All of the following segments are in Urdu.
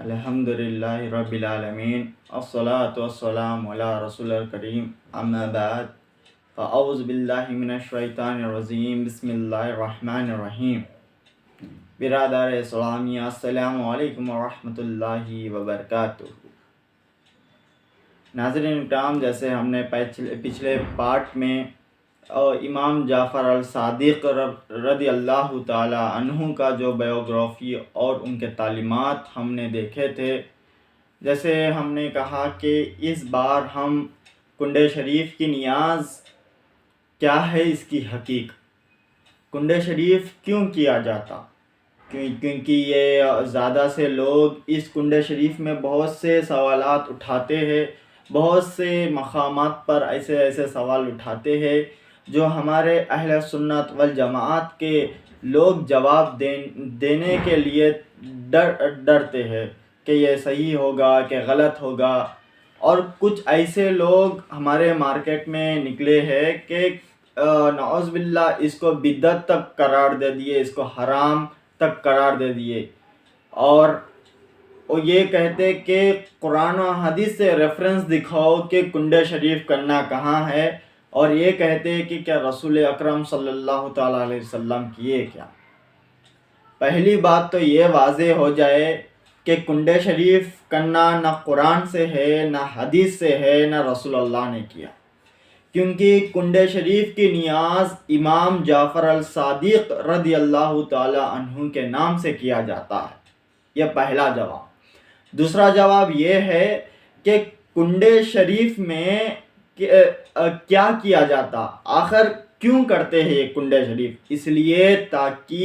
الحمد للہ رب العالمین الصلاۃ والسلام علی رسول الکریم اما بعد فاعوذ باللہ من الشیطان الرجیم بسم اللہ الرحمن الرحیم۔ برادر اسلامیہ السلام علیکم ورحمۃ اللہ وبرکاتہ۔ ناظرین اکرام، جیسے ہم نے پچھلے پارٹ میں امام جعفر الصادق رضی اللہ تعالی عنہ کا جو بایوگرافی اور ان کے تعلیمات ہم نے دیکھے تھے، جیسے ہم نے کہا کہ اس بار ہم کنڈے شریف کی نیاز کیا ہے، اس کی حقیقت، کنڈے شریف کیوں کیا جاتا، کیونکہ یہ زیادہ سے لوگ اس کنڈے شریف میں بہت سے سوالات اٹھاتے ہیں، بہت سے مقامات پر ایسے سوال اٹھاتے ہیں جو ہمارے اہل سنت والجماعت کے لوگ جواب دینے کے لیے ڈرتے ہیں کہ یہ صحیح ہوگا کہ غلط ہوگا۔ اور کچھ ایسے لوگ ہمارے مارکیٹ میں نکلے ہیں کہ نعوذ باللہ اس کو بدعت تک قرار دے دیے، اس کو حرام تک قرار دے دیے، اور وہ یہ کہتے کہ قرآن و حدیث سے ریفرنس دکھاؤ کہ کنڈے شریف کرنا کہاں ہے، اور یہ کہتے کہ کیا رسول اکرم صلی اللہ تعالیٰ علیہ وسلم کیے کیا۔ پہلی بات تو یہ واضح ہو جائے کہ کنڈے شریف کرنا نہ قرآن سے ہے، نہ حدیث سے ہے، نہ رسول اللہ نے کیا، کیونکہ کنڈے شریف کی نیاز امام جعفر الصادق رضی اللہ تعالی عنہ کے نام سے کیا جاتا ہے۔ یہ پہلا جواب۔ دوسرا جواب یہ ہے کہ کنڈے شریف میں کیا کیا جاتا، آخر کیوں کرتے ہیں یہ کنڈے شریف؟ اس لیے تاکہ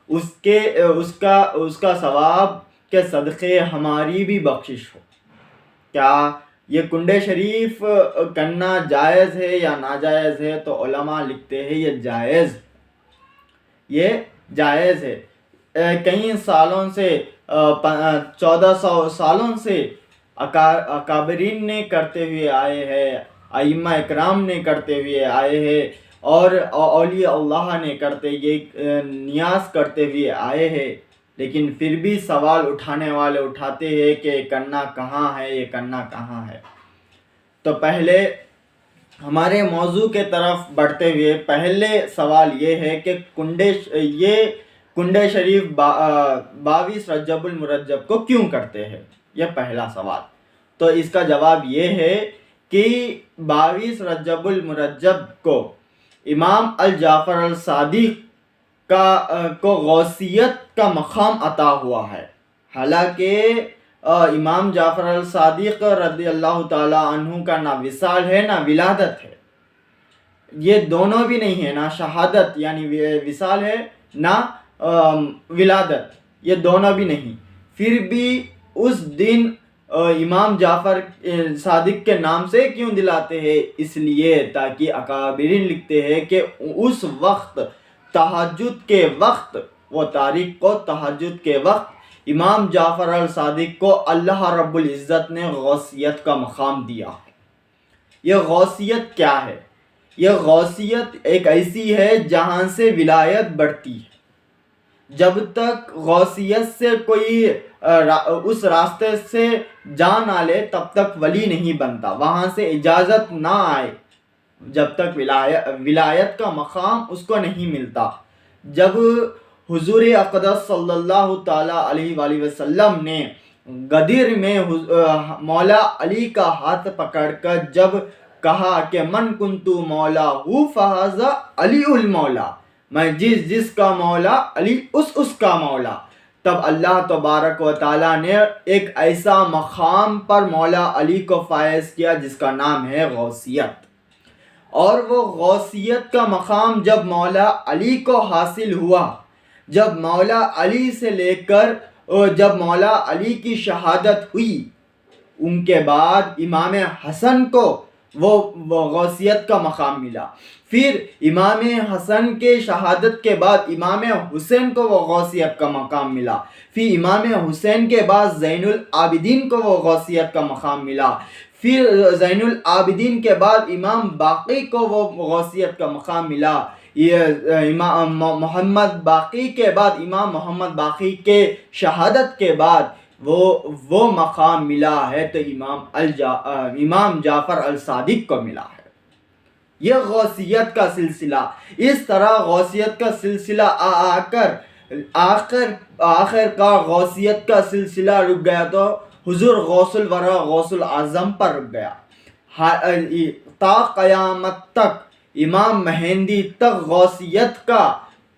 اس کا ثواب کے صدقے ہماری بھی بخشش ہو۔ کیا یہ کنڈے شریف کرنا جائز ہے یا ناجائز ہے؟ تو علماء لکھتے ہیں یہ جائز ہے۔ کئی سالوں سے 1400 سالوں سے اکابرین نے کرتے ہوئے آئے ہیں، ائمہ اکرام نے کرتے ہوئے آئے ہیں، اور اولیاء اللہ نے یہ نیاز کرتے ہوئے آئے ہیں، لیکن پھر بھی سوال اٹھانے والے اٹھاتے ہیں کہ یہ کرنا کہاں ہے، یہ کرنا کہاں ہے۔ تو پہلے ہمارے موضوع کے طرف بڑھتے ہوئے پہلے سوال یہ ہے کہ کنڈے شریف 22 رجب المرجب کو کیوں کرتے ہیں؟ یہ پہلا سوال۔ تو اس کا جواب یہ ہے کہ 22 رجب المرجب کو امام الجعفر الصادق کو غوثیت کا مقام عطا ہوا ہے۔ حالانکہ امام جعفر الصادق رضی اللہ تعالی عنہ کا نہ وصال ہے نہ ولادت ہے، یہ دونوں بھی نہیں ہے، نہ شہادت یعنی وصال ہے نہ ولادت، یہ دونوں بھی نہیں، پھر بھی اس دن امام جعفر صادق کے نام سے کیوں دلاتے ہیں؟ اس لیے تاکہ اکابرین لکھتے ہیں کہ اس وقت تہجد کے وقت، وہ تاریخ کو تہجد کے وقت امام جعفر الصادق کو اللہ رب العزت نے غوثیت کا مقام دیا ہے۔ یہ غوثیت کیا ہے؟ یہ غوثیت ایک ایسی ہے جہاں سے ولایت بڑھتی ہے۔ جب تک غوثیت سے کوئی اس راستے سے جا نہ لے تب تک ولی نہیں بنتا، وہاں سے اجازت نہ آئے جب تک ولایت کا مقام اس کو نہیں ملتا۔ جب حضور اقدس صلی اللہ تعالی علیہ وآلہ وسلم نے غدیر میں مولا علی کا ہاتھ پکڑ کر جب کہا کہ من کنتو مولا ہو فہذا علی المولا، میں جس کا مولا علی اس کا مولا، تب اللہ تبارک و تعالیٰ نے ایک ایسا مقام پر مولا علی کو فائز کیا جس کا نام ہے غوثیت۔ اور وہ غوثیت کا مقام جب مولا علی کو حاصل ہوا، جب مولا علی سے لے کر جب مولا علی کی شہادت ہوئی، ان کے بعد امام حسن کو وہ غوثیت کا مقام ملا، پھر امام حسن کے شہادت کے بعد امام حسین کو وہ غوثیت کا مقام ملا، پھر امام حسین کے بعد زین العابدین کو وہ غوثیت کا مقام ملا، پھر زین العابدین کے بعد امام باقی کو وہ غوثیت کا مقام ملا، یہ امام محمد باقی کے بعد امام محمد باقی کے شہادت کے بعد وہ مقام ملا ہے تو امام جعفر الصادق کو ملا ہے۔ یہ غوثیت کا سلسلہ، اس طرح غوثیت کا سلسلہ آ کر آخر کا غوثیت کا سلسلہ رک گیا تو حضور غوث الورا غوث الاعظم پر رک گیا۔ تا قیامت تک امام مہندی تک غوثیت کا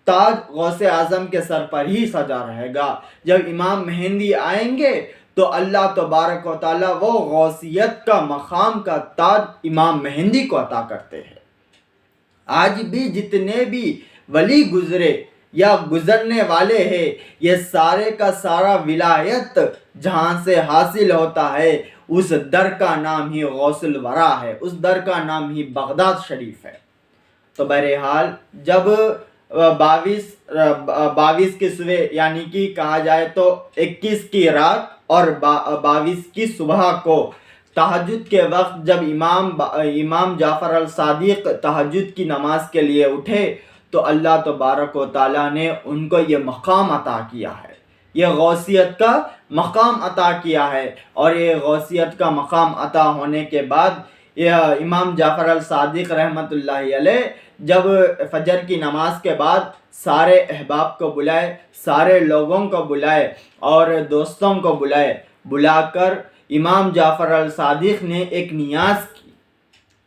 تاج غوث اعظم کے سر پر ہی سجا رہے گا۔ جب امام مہندی آئیں گے تو اللہ تبارک و تعالیٰ وہ غوثیت کا مقام کا تاج امام مہندی کو عطا کرتے ہیں۔ آج بھی جتنے بھی ولی گزرے یا گزرنے والے ہیں، یہ سارے کا سارا ولایت جہاں سے حاصل ہوتا ہے اس در کا نام ہی غوث الورا ہے، اس در کا نام ہی بغداد شریف ہے۔ تو بہرحال جب 22 کی صبح یعنی کہ کہا جائے تو 21 کی رات اور 22 کی صبح کو تہجد کے وقت جب امام جعفر الصادق تہجد کی نماز کے لیے اٹھے تو اللہ تبارک و تعالیٰ نے ان کو یہ مقام عطا کیا ہے، یہ غوثیت کا مقام عطا کیا ہے۔ اور یہ غوثیت کا مقام عطا ہونے کے بعد یہ امام جعفر الصادق رحمۃ اللہ علیہ جب فجر کی نماز کے بعد سارے احباب کو بلائے، سارے لوگوں کو بلائے اور دوستوں کو بلا کر امام جعفر الصادق نے ایک نیاز کی،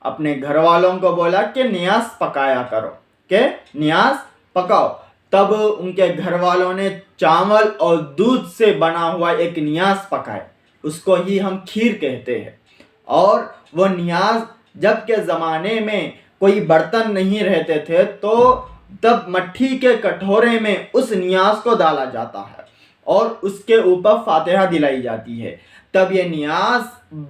اپنے گھر والوں کو بولا کہ نیاز پکایا کرو، کہ نیاز پکاؤ۔ تب ان کے گھر والوں نے چاول اور دودھ سے بنا ہوا ایک نیاز پکائے، اس کو ہی ہم کھیر کہتے ہیں۔ اور وہ نیاز جب کے زمانے میں کوئی برتن نہیں رہتے تھے تو تب مٹی کے کٹورے میں اس نیاز کو ڈالا جاتا ہے اور اس کے اوپر فاتحہ دلائی جاتی ہے۔ تب یہ نیاز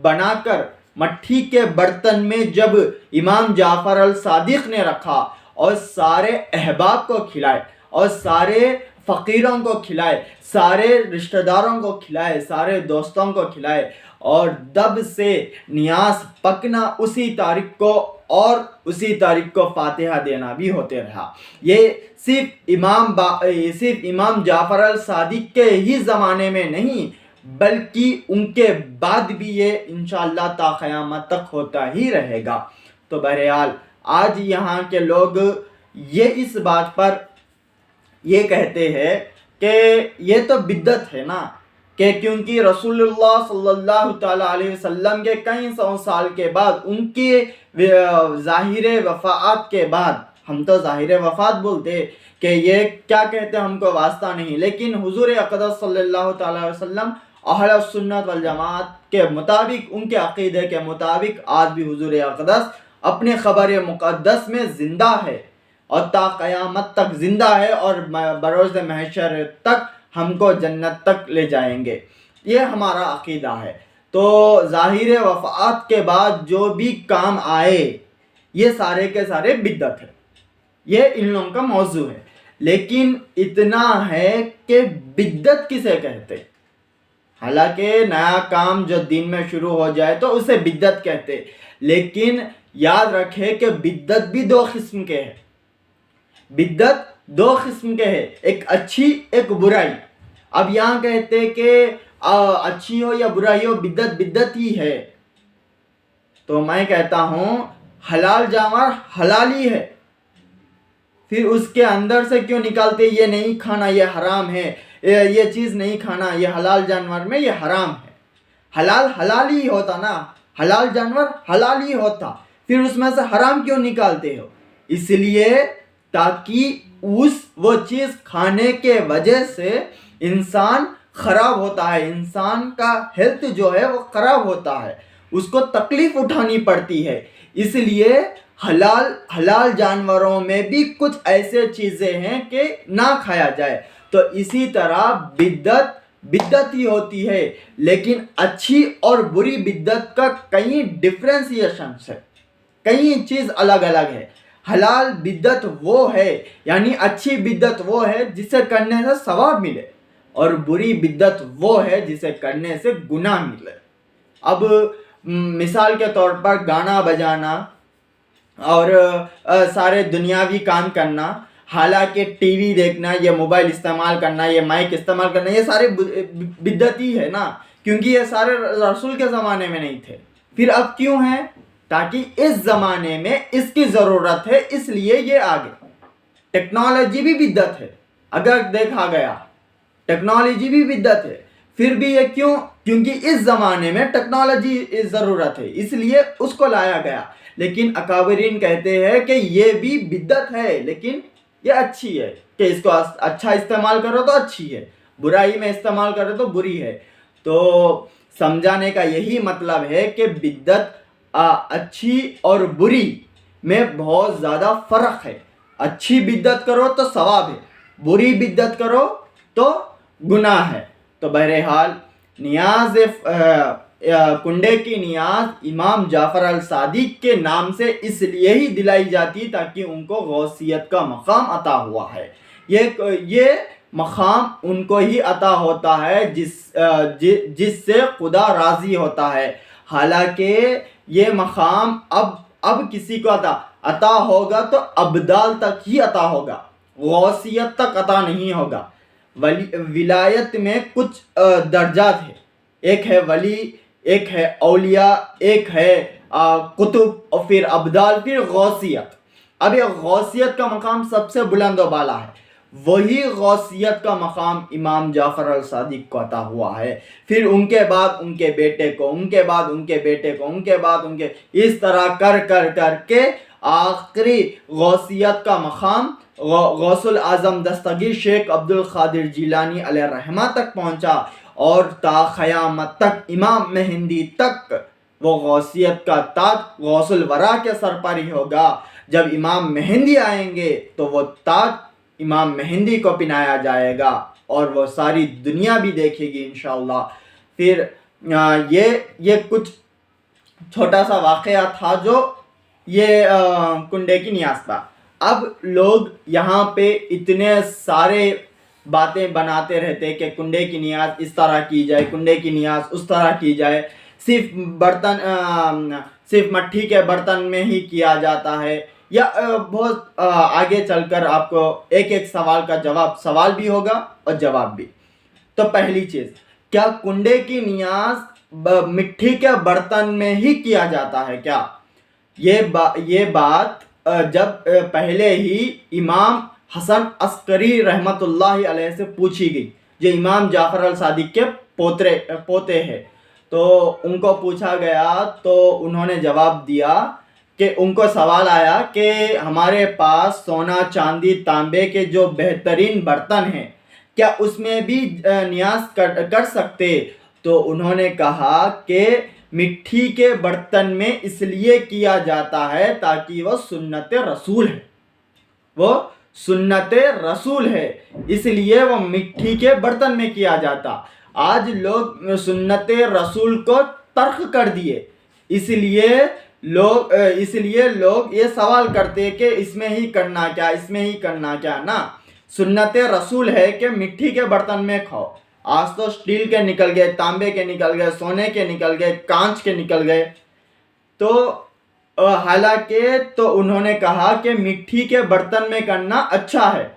بنا کر مٹی کے برتن میں جب امام جعفر الصادق نے رکھا اور سارے احباب کو کھلائے اور سارے فقیروں کو کھلائے، سارے رشتہ داروں کو کھلائے، سارے دوستوں کو کھلائے، اور دب سے نیاز پکنا اسی تاریخ کو اور اسی تاریخ کو فاتحہ دینا بھی ہوتے رہا۔ یہ صرف امام جعفر الصادق کے ہی زمانے میں نہیں بلکہ ان کے بعد بھی یہ انشاءاللہ تا قیامت تک ہوتا ہی رہے گا۔ تو بہرحال آج یہاں کے لوگ یہ اس بات پر یہ کہتے ہیں کہ یہ تو بدعت ہے نا، کہ کیونکہ رسول اللہ صلی اللہ تعالیٰ علیہ وسلم کے کئی سو سال کے بعد ان کی ظاہر وفات کے بعد، ہم تو ظاہر وفات بولتے کہ یہ کیا کہتے ہم کو واسطہ نہیں، لیکن حضور اقدس صلی اللہ تعالیٰ علیہ وسلم اہل سنت والجماعت کے مطابق، ان کے عقیدے کے مطابق آج بھی حضور اقدس اپنے خبر مقدس میں زندہ ہے اور تا قیامت تک زندہ ہے اور بروز محشر تک ہم کو جنت تک لے جائیں گے۔ یہ ہمارا عقیدہ ہے۔ تو ظاہر وفات کے بعد جو بھی کام آئے یہ سارے کے سارے بدعت ہے، یہ ان لوگوں کا موضوع ہے۔ لیکن اتنا ہے کہ بدعت کسے کہتے؟ حالانکہ نیا کام جو دین میں شروع ہو جائے تو اسے بدعت کہتے، لیکن یاد رکھے کہ بدعت بھی دو قسم کے ہیں۔ بدعت دو قسم کے ہیں، ایک اچھی ایک برائی۔ اب یہاں کہتے کہ اچھی ہو یا برائی ہو بدعت ہی ہے، تو میں کہتا ہوں حلال جانور حلال ہی ہے، پھر اس کے اندر سے کیوں نکالتے یہ نہیں کھانا یہ حرام ہے، یہ چیز نہیں کھانا یہ حلال جانور میں یہ حرام ہے۔ حلال ہی ہوتا نا، حلال جانور حلال ہی ہوتا، پھر اس میں سے حرام کیوں نکالتے ہو؟ اس لیے تاکہ وہ چیز کھانے کے وجہ سے انسان خراب ہوتا ہے، انسان کا ہیلتھ جو ہے وہ خراب ہوتا ہے، اس کو تکلیف اٹھانی پڑتی ہے۔ اس لیے حلال جانوروں میں بھی کچھ ایسے چیزیں ہیں کہ نہ کھایا جائے۔ تو اسی طرح بدعت ہی ہوتی ہے، لیکن اچھی اور بری بدعت کا کئی ڈفرینسیشنس ہے، کئی چیز الگ الگ ہے۔ حلال بدعت وہ ہے یعنی اچھی بدعت وہ ہے جسے کرنے سے ثواب ملے، اور بری بدعت وہ ہے جسے کرنے سے گناہ ملے۔ اب مثال کے طور پر گانا بجانا اور سارے دنیاوی کام کرنا حالانکہ ٹی وی دیکھنا، یہ موبائل استعمال کرنا، یہ مائک استعمال کرنا، یہ سارے بدعت ہی ہے نا، کیونکہ یہ سارے رسول کے زمانے میں نہیں تھے. پھر اب کیوں ہیں؟ تاکہ اس زمانے میں اس کی ضرورت ہے، اس لیے یہ آگے. ٹیکنالوجی بھی بدعت ہے اگر دیکھا گیا، ٹیکنالوجی بھی بدعت ہے. پھر بھی یہ کیوں؟ کیونکہ اس زمانے میں ٹیکنالوجی ضرورت ہے، اس لیے اس کو لایا گیا. لیکن اکابرین کہتے ہیں کہ یہ بھی بدعت ہے، لیکن یہ اچھی ہے، کہ اس کو اچھا استعمال کرو تو اچھی ہے، برائی میں استعمال کرو تو بری ہے. تو سمجھانے کا یہی مطلب ہے کہ بدعت اچھی اور بری میں بہت زیادہ فرق ہے. اچھی بدعت کرو تو ثواب ہے، بری بدعت کرو تو گناہ ہے. تو بہرحال نیاز کنڈے کی نیاز امام جعفر الصادق کے نام سے اس لیے ہی دلائی جاتی تاکہ ان کو غوثیت کا مقام عطا ہوا ہے. یہ مقام ان کو ہی عطا ہوتا ہے جس سے خدا راضی ہوتا ہے. حالانکہ یہ مقام اب کسی کو عطا ہوگا تو ابدال تک ہی عطا ہوگا، غوثیت تک عطا نہیں ہوگا. ولایت میں کچھ درجات ہیں، ایک ہے ولی، ایک ہے اولیاء، ایک ہے قطب، اور پھر ابدال، پھر غوثیت. اب یہ غوثیت کا مقام سب سے بلند و بالا ہے، وہی غوثیت کا مقام امام جعفر الصادق کو عطا ہوا ہے. پھر ان کے بعد ان کے بیٹے کو، ان کے بعد ان کے بیٹے کو، ان کے بعد ان کے، اس طرح کر کے آخری غوثیت کا مقام غوث الاعظم دستگیر شیخ عبد القادر جیلانی علیہ الرحمہ تک پہنچا، اور تا قیامت تک امام مہندی تک وہ غوثیت کا تاج غوث الورا کے سر پر ہی ہوگا. جب امام مہندی آئیں گے تو وہ تاج امام مہندی کو پہنایا جائے گا، اور وہ ساری دنیا بھی دیکھے گی انشاءاللہ. پھر یہ کچھ چھوٹا سا واقعہ تھا جو یہ کنڈے کی نیاز تھا. اب لوگ یہاں پہ اتنے سارے باتیں بناتے رہتے کہ کنڈے کی نیاز اس طرح کی جائے، کنڈے کی نیاز اس طرح کی جائے، صرف مٹی کے برتن میں ہی کیا جاتا ہے، یا بہت آگے چل کر آپ کو ایک ایک سوال کا سوال بھی ہوگا اور جواب بھی. تو پہلی چیز، کیا کنڈے کی نیاز مٹی کے برتن میں ہی کیا جاتا ہے کیا؟ یہ بات جب پہلے ہی امام حسن عسکری رحمت اللہ علیہ سے پوچھی گئی، جو امام جعفر الصادق کے پوتے ہیں، تو ان کو پوچھا گیا تو انہوں نے جواب دیا کہ ان کو سوال آیا کہ ہمارے پاس سونا، چاندی، تانبے کے جو بہترین برتن ہیں، کیا اس میں بھی نیاز کر سکتے؟ تو انہوں نے کہا کہ مٹی کے برتن میں اس لیے کیا جاتا ہے تاکہ وہ سنت رسول ہے، وہ سنت رسول ہے، اس لیے وہ مٹی کے برتن میں کیا جاتا. آج لوگ سنت رسول کو ترک کر دیے، اس لیے لوگ یہ سوال کرتے کہ اس میں ہی کرنا کیا، اس میں ہی کرنا کیا. نا، سنت رسول ہے کہ مٹی کے برتن میں کھاؤ. آج تو اسٹیل کے نکل گئے، تانبے کے نکل گئے، سونے کے نکل گئے، کانچ کے نکل گئے. تو حالانکہ تو انہوں نے کہا کہ مٹی کے برتن میں کرنا اچھا ہے،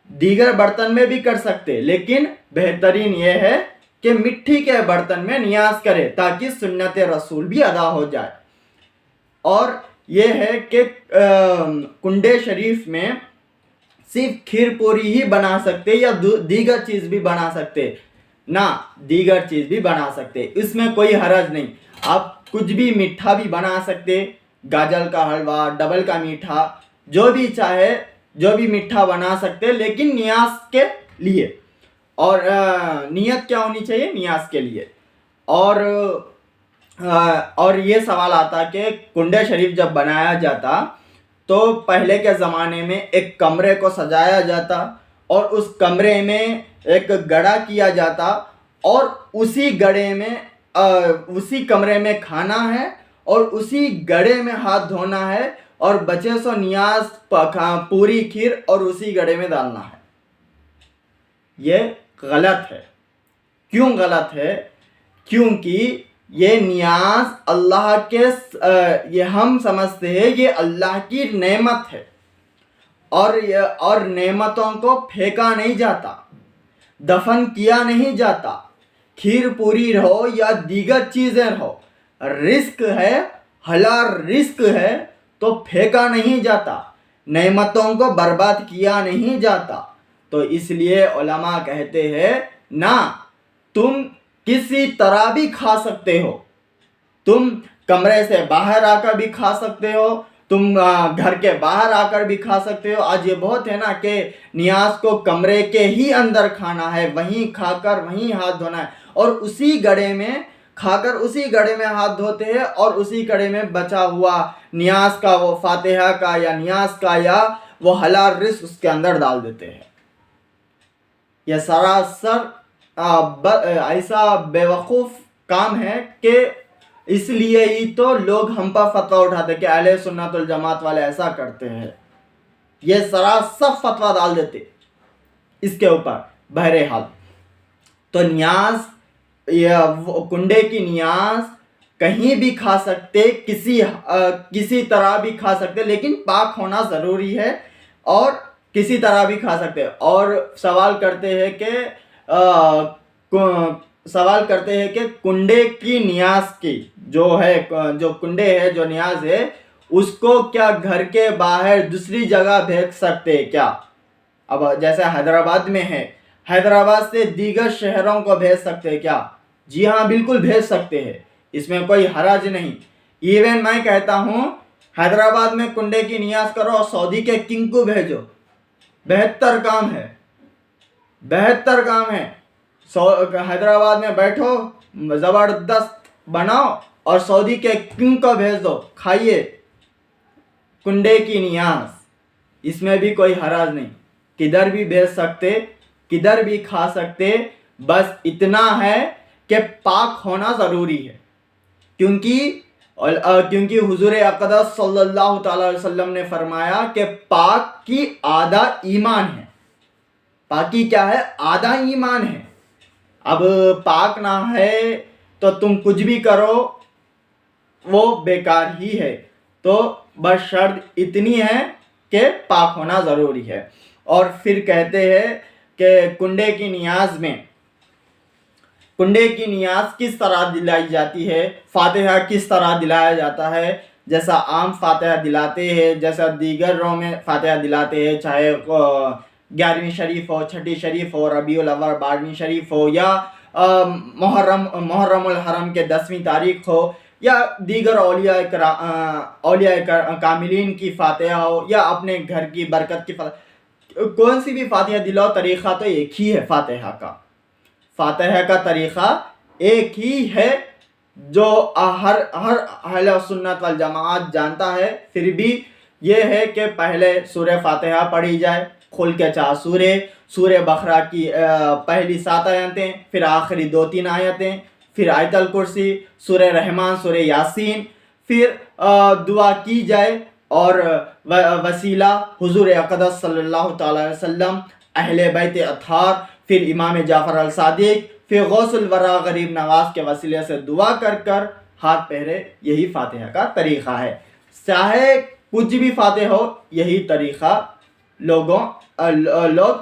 دیگر برتن میں بھی کر سکتے، لیکن بہترین یہ ہے کہ مٹی کے برتن میں نیاز کرے تاکہ سنت رسول بھی ادا ہو جائے. اور یہ ہے کہ کنڈے شریف میں صرف کھیر پوری ہی بنا سکتے یا دیگر چیز بھی بنا سکتے؟ نہ، دیگر چیز بھی بنا سکتے، اس میں کوئی حرج نہیں. آپ کچھ بھی میٹھا بھی بنا سکتے، گاجر کا حلوہ، ڈبل کا میٹھا، جو بھی چاہے جو بھی میٹھا بنا سکتے، لیکن نیاز کے لیے. اور نیت کیا ہونی چاہیے؟ نیاز کے لیے. اور یہ سوال آتا کہ کنڈے شریف جب بنایا جاتا تو پہلے کے زمانے میں ایک کمرے کو سجایا جاتا، اور اس کمرے میں ایک گڑھا کیا جاتا، اور اسی کمرے میں کھانا ہے، اور اسی گڑھے میں ہاتھ دھونا ہے، اور بچے سو نیاز پوری کھیر اور اسی گڑھے میں ڈالنا ہے. یہ غلط ہے. کیوں غلط ہے؟ کیونکہ یہ نیاز یہ ہم سمجھتے ہیں یہ اللہ کی نعمت ہے، اور نعمتوں کو پھینکا نہیں جاتا، دفن کیا نہیں جاتا، کھیر پوری رہو یا دیگر چیزیں رہو، رزق ہے، حلال رزق ہے تو پھینکا نہیں جاتا، نعمتوں کو برباد کیا نہیں جاتا۔ تو اس لیے علماء کہتے ہیں نہ، تم کسی طرح بھی کھا سکتے ہو، تم کمرے سے باہر آ کر بھی کھا سکتے ہو، تم گھر کے باہر آ کر بھی کھا سکتے ہو۔ آج یہ بہت ہے نا کہ نیاز کو کمرے کے ہی اندر کھانا ہے، وہیں کھا کر وہیں ہاتھ دھونا ہے، اور اسی گڑھے میں کھا کر اسی گڑھے میں ہاتھ دھوتے ہیں، اور اسی گڑھے میں بچا ہوا نیاز کا، وہ فاتحہ کا یا نیاز کا یا وہ حلال رزق اس کے اندر ڈال دیتے ہیں۔ یہ سراسر ایسا بیوقوف کام ہے کہ اس لیے ہی تو لوگ ہم پر فتویٰ اٹھاتے کہ اہل سنت الجماعت والے ایسا کرتے ہیں، یہ سراسر فتویٰ ڈال دیتے اس کے اوپر۔ بہرحال تو نیاز، کنڈے کی نیاز کہیں بھی کھا سکتے، کسی طرح بھی کھا سکتے، لیکن پاک ہونا ضروری ہے، اور کسی طرح بھی کھا سکتے۔ اور سوال کرتے ہیں کہ کنڈے کی نیاز کی جو کنڈے ہے، جو نیاز ہے، اس کو کیا گھر کے باہر دوسری جگہ بھیج سکتے کیا؟ اب جیسے حیدرآباد میں ہے، حیدرآباد سے دیگر شہروں کو بھیج سکتے کیا؟ جی ہاں، بالکل بھیج سکتے ہیں، اس میں کوئی حرج نہیں۔ ایون میں کہتا ہوں حیدرآباد میں کنڈے کی نیاز کرو اور سعودی کے کنگ کو بھیجو، بہتر کام ہے، بہتر کام ہے۔ حیدرآباد میں بیٹھو، زبردست بناؤ اور سعودی کے کنگ کو بھیج دو، کھائیے کنڈے کی نیاز، اس میں بھی کوئی حرج نہیں، کدھر بھی بھیج سکتے، کدھر بھی کھا سکتے، بس اتنا ہے کہ پاک ہونا ضروری ہے، کیونکہ حضور اقدس صلی اللہ تعالی علیہ وسلم نے فرمایا کہ پاک کی آدھا ایمان ہے، پاکی کیا ہے؟ آدھا ایمان ہے۔ اب پاک نہ ہے تو تم کچھ بھی کرو وہ بیکار ہی ہے، تو بس شرط اتنی ہے کہ پاک ہونا ضروری ہے۔ اور پھر کہتے ہیں کہ کنڈے کی نیاز کس طرح دلائی جاتی ہے، فاتحہ کس طرح دلایا جاتا ہے، جیسا عام فاتحہ دلاتے ہیں، جیسا دیگر رو میں فاتحہ دلاتے ہیں، چاہے 11ویں شریف ہو، 6ٹھی شریف ہو، ربیع الاول 12ویں شریف ہو، یا محرم الحرم کے 10ویں تاریخ ہو، یا دیگر اولیاء کاملین کی فاتحہ ہو، یا اپنے گھر کی برکت کی فاتحہ، کون سی بھی فاتحہ دلاؤ، طریقہ تو ایک ہی ہے۔ فاتحہ کا طریقہ ایک ہی ہے جو ہر اہل سنت والجماعت جانتا ہے۔ پھر بھی یہ ہے کہ پہلے سورہ فاتحہ پڑھی جائے، کھول کے 4 سورہ بقرہ کی پہلی 7 آیتیں، پھر آخری 2-3 آیتیں، پھر آیت الکرسی، سورہ رحمان، سورہ یاسین، پھر دعا کی جائے، اور وسیلہ حضور اقدس صلی اللہ تعالی علیہ وسلم، اہل بیت اطہار، پھر امام جعفر الصادق، پھر غوث الورا غریب نواز کے وسیلے سے دعا کر ہاتھ پہرے۔ یہی فاتحہ کا طریقہ ہے، چاہے کچھ بھی فاتحہ ہو، یہی طریقہ لوگ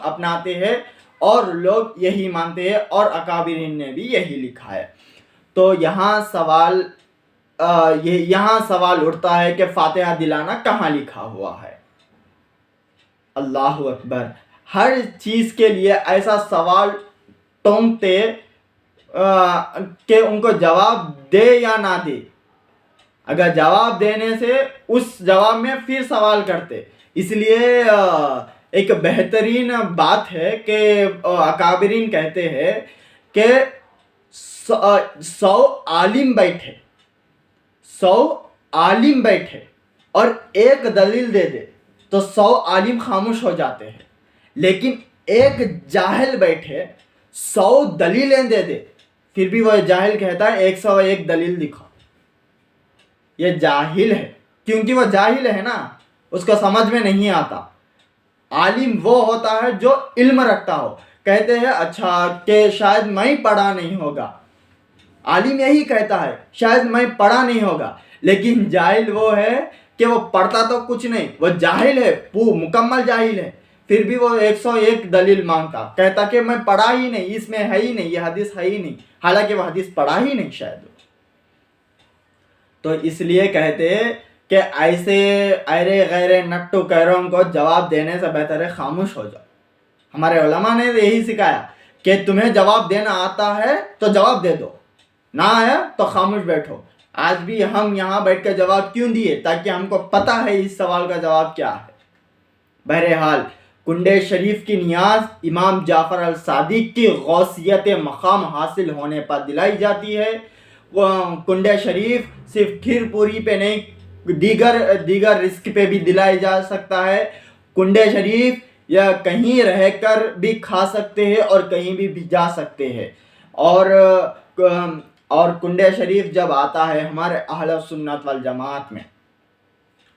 اپناتے ہیں، اور لوگ یہی مانتے ہیں، اور اکابرین نے بھی یہی لکھا ہے۔ تو یہاں سوال اٹھتا ہے کہ فاتحہ دلانا کہاں لکھا ہوا ہے؟ اللہ اکبر، ہر چیز کے لیے ایسا سوال ٹونکتے کہ ان کو جواب دے یا نہ دے، اگر جواب دینے سے اس جواب میں پھر سوال کرتے۔ اس لیے ایک بہترین بات ہے کہ اکابرین کہتے ہیں کہ 100 عالم بیٹھے اور ایک دلیل دے دے تو 100 عالم خاموش ہو جاتے ہیں، لیکن ایک جاہل بیٹھے 100 دلیلیں دے دے، پھر بھی وہ جاہل کہتا ہے 101 دلیل دکھاؤ۔ یہ جاہل ہے، کیونکہ وہ جاہل ہے نا، اس کو سمجھ میں نہیں آتا۔ عالم وہ ہوتا ہے جو علم رکھتا ہو۔ کہتے ہیں اچھا کہ شاید میں پڑھا نہیں ہوگا، عالم یہی کہتا ہے شاید میں پڑھا نہیں ہوگا، لیکن جاہل وہ ہے کہ وہ پڑھتا تو کچھ نہیں, وہ جاہل ہے, مکمل جاہل ہے, پھر بھی وہ 101 دلیل مانگتا, کہتا کہ میں پڑھا ہی نہیں, اس میں ہے ہی نہیں, یہ حدیث ہے ہی نہیں, حالانکہ وہ حدیث پڑھا ہی نہیں شاید. تو اس لیے کہتے کہ ایسے ایرے غیر نٹو کیروں کو جواب دینے سے بہتر ہے خاموش ہو جاؤ. ہمارے علماء نے یہی سکھایا کہ تمہیں جواب دینا آتا ہے تو جواب دے دو, نہ آیا تو خاموش بیٹھو. آج بھی ہم یہاں بیٹھ کے جواب کیوں دیے؟ تاکہ ہم کو پتہ ہے اس سوال کا جواب کیا ہے. بہرحال کنڈے شریف کی نیاز امام جعفر الصادق کی غوثیت مقام حاصل ہونے پر دلائی جاتی ہے. کنڈے شریف صرف کھیر پوری پہ نہیں, دیگر رزق پہ بھی دلایا جا سکتا ہے. کنڈے شریف یا کہیں رہ کر بھی کھا سکتے ہیں اور کہیں بھی جا سکتے ہیں. اور کنڈے شریف جب آتا ہے ہمارے اہل سنت والجماعت میں.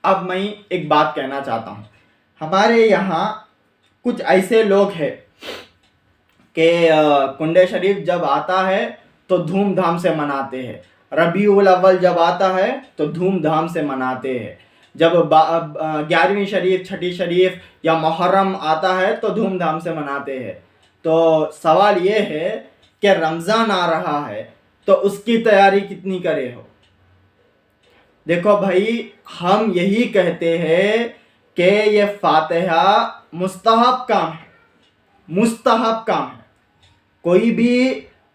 اب میں ایک بات کہنا چاہتا ہوں, ہمارے یہاں کچھ ایسے لوگ ہیں کہ کنڈے شریف جب آتا ہے تو دھوم دھام سے مناتے ہیں. ربیع الاول جب آتا ہے تو دھوم دھام سے مناتے ہیں. جب 11ویں شریف, چھٹی شریف یا محرم آتا ہے تو دھوم دھام سے مناتے ہیں. تو سوال یہ ہے کہ رمضان آ رہا ہے تو اس کی تیاری کتنی کرے ہو؟ دیکھو بھائی, ہم یہی کہتے ہیں کہ یہ فاتحہ مستحب کام ہے, مستحب کام ہے. کوئی بھی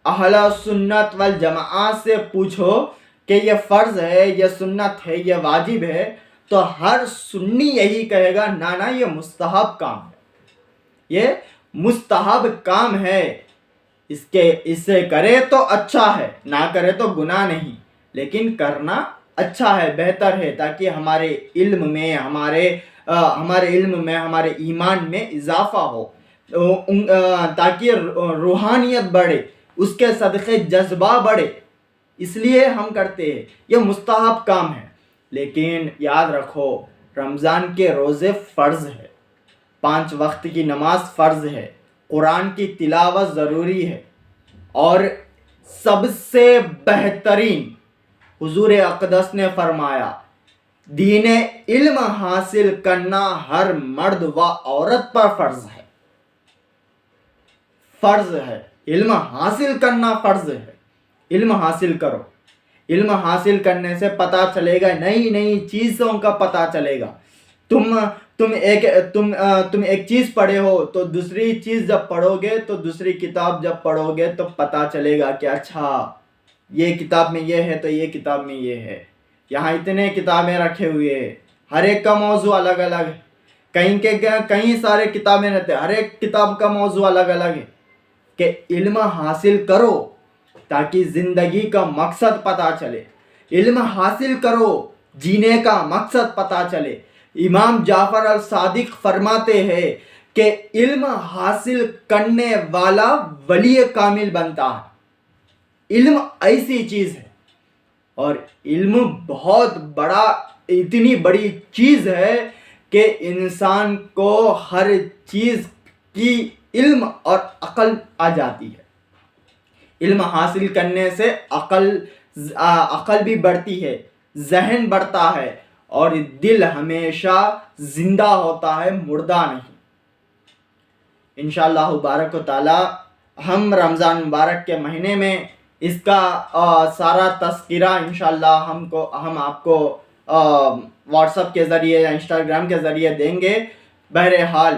اہل سنت والجماعت سے پوچھو کہ یہ فرض ہے, یہ سنت ہے, یہ واجب ہے, تو ہر سنی یہی کہے گا نا یہ مستحب کام ہے, یہ مستحب کام ہے. اس سے کرے تو اچھا ہے, نہ کرے تو گناہ نہیں, لیکن کرنا اچھا ہے, بہتر ہے, تاکہ ہمارے علم میں ہمارے ایمان میں اضافہ ہو, تاکہ روحانیت بڑھے, اس کے صدقے جذبہ بڑھے. اس لیے ہم کرتے ہیں, یہ مستحب کام ہے. لیکن یاد رکھو, رمضان کے روزے فرض ہے, 5 وقت کی نماز فرض ہے, قرآن کی تلاوت ضروری ہے, اور سب سے بہترین حضور اقدس نے فرمایا دین علم حاصل کرنا ہر مرد و عورت پر فرض ہے. فرض ہے, علم حاصل کرنا فرض ہے. علم حاصل کرو, علم حاصل کرنے سے پتہ چلے گا, نئی نئی چیزوں کا پتہ چلے گا. تم ایک چیز پڑھے ہو تو دوسری چیز جب پڑھو گے, تو دوسری کتاب جب پڑھو گے تو پتہ چلے گا کہ اچھا یہ کتاب میں یہ ہے تو یہ کتاب میں یہ ہے. یہاں اتنے کتابیں رکھے ہوئے ہیں, ہر ایک کا موضوع الگ الگ ہے. کہیں سارے کتابیں رہتے ہیں, ہر ایک کتاب کا موضوع الگ الگ ہے. کہ علم حاصل کرو تاکہ زندگی کا مقصد پتہ چلے. علم حاصل کرو, جینے کا مقصد پتہ چلے. امام جعفر الصادق فرماتے ہیں کہ علم حاصل کرنے والا ولی کامل بنتا ہے. علم ایسی چیز ہے, اور علم بہت بڑا, اتنی بڑی چیز ہے کہ انسان کو ہر چیز کی علم اور عقل آ جاتی ہے. علم حاصل کرنے سے عقل بھی بڑھتی ہے, ذہن بڑھتا ہے, اور دل ہمیشہ زندہ ہوتا ہے, مردہ نہیں. انشاءاللہ بارک و تعالی ہم رمضان مبارک کے مہینے میں اس کا سارا تذکرہ انشاءاللہ ہم آپ کو واٹس ایپ کے ذریعے یا انسٹاگرام کے ذریعے دیں گے. بہرحال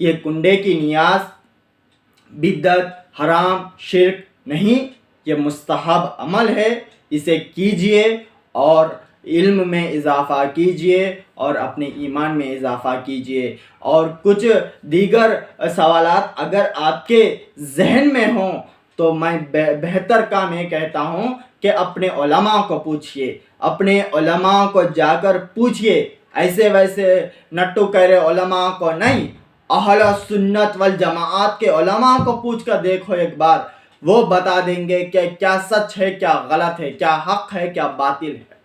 یہ کنڈے کی نیاز بدعت, حرام, شرک نہیں, یہ مستحب عمل ہے. اسے کیجئے اور علم میں اضافہ کیجئے اور اپنے ایمان میں اضافہ کیجئے. اور کچھ دیگر سوالات اگر آپ کے ذہن میں ہوں تو میں بہتر کام یہ کہتا ہوں کہ اپنے علماء کو پوچھئے, اپنے علماء کو جا کر پوچھئے. ایسے ویسے نٹو کہہ رہے علماء کو نہیں, اہل سنت والجماعت کے علماء کو پوچھ کر دیکھو ایک بار, وہ بتا دیں گے کہ کیا سچ ہے, کیا غلط ہے, کیا حق ہے, کیا باطل ہے.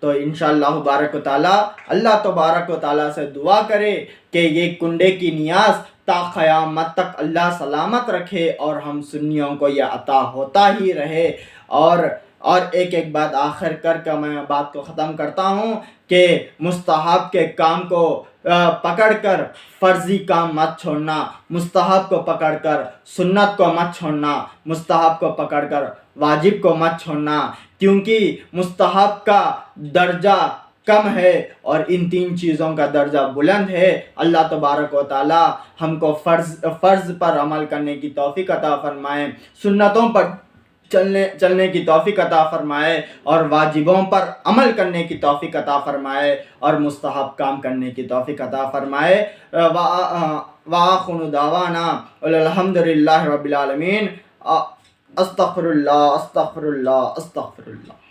تو انشاءاللہ بارک و تعالی اللہ تبارک و تعالی سے دعا کرے کہ یہ کنڈے کی نیاز تا قیامت تک اللہ سلامت رکھے اور ہم سنیوں کو یہ عطا ہوتا ہی رہے. اور اور ایک ایک بات آخر کر کے میں بات کو ختم کرتا ہوں کہ مستحب کے کام کو پکڑ کر فرضی کام مت چھوڑنا، مستحب کو پکڑ کر سنت کو مت چھوڑنا، مستحب کو پکڑ کر واجب کو مت چھوڑنا، کیونکہ مستحب کا درجہ کم ہے اور ان تین چیزوں کا درجہ بلند ہے۔ اللہ تبارک و تعالی ہم کو فرض پر عمل کرنے کی توفیق عطا فرمائے، سنتوں پر چلنے کی توفیق عطا فرمائے اور واجبوں پر عمل کرنے کی توفیق عطا فرمائے اور مستحب کام کرنے کی توفیق عطا فرمائے۔ وآخر دعوانا الحمدللہ رب العالمین۔ استغفر اللہ استغفر اللہ استغفر اللہ۔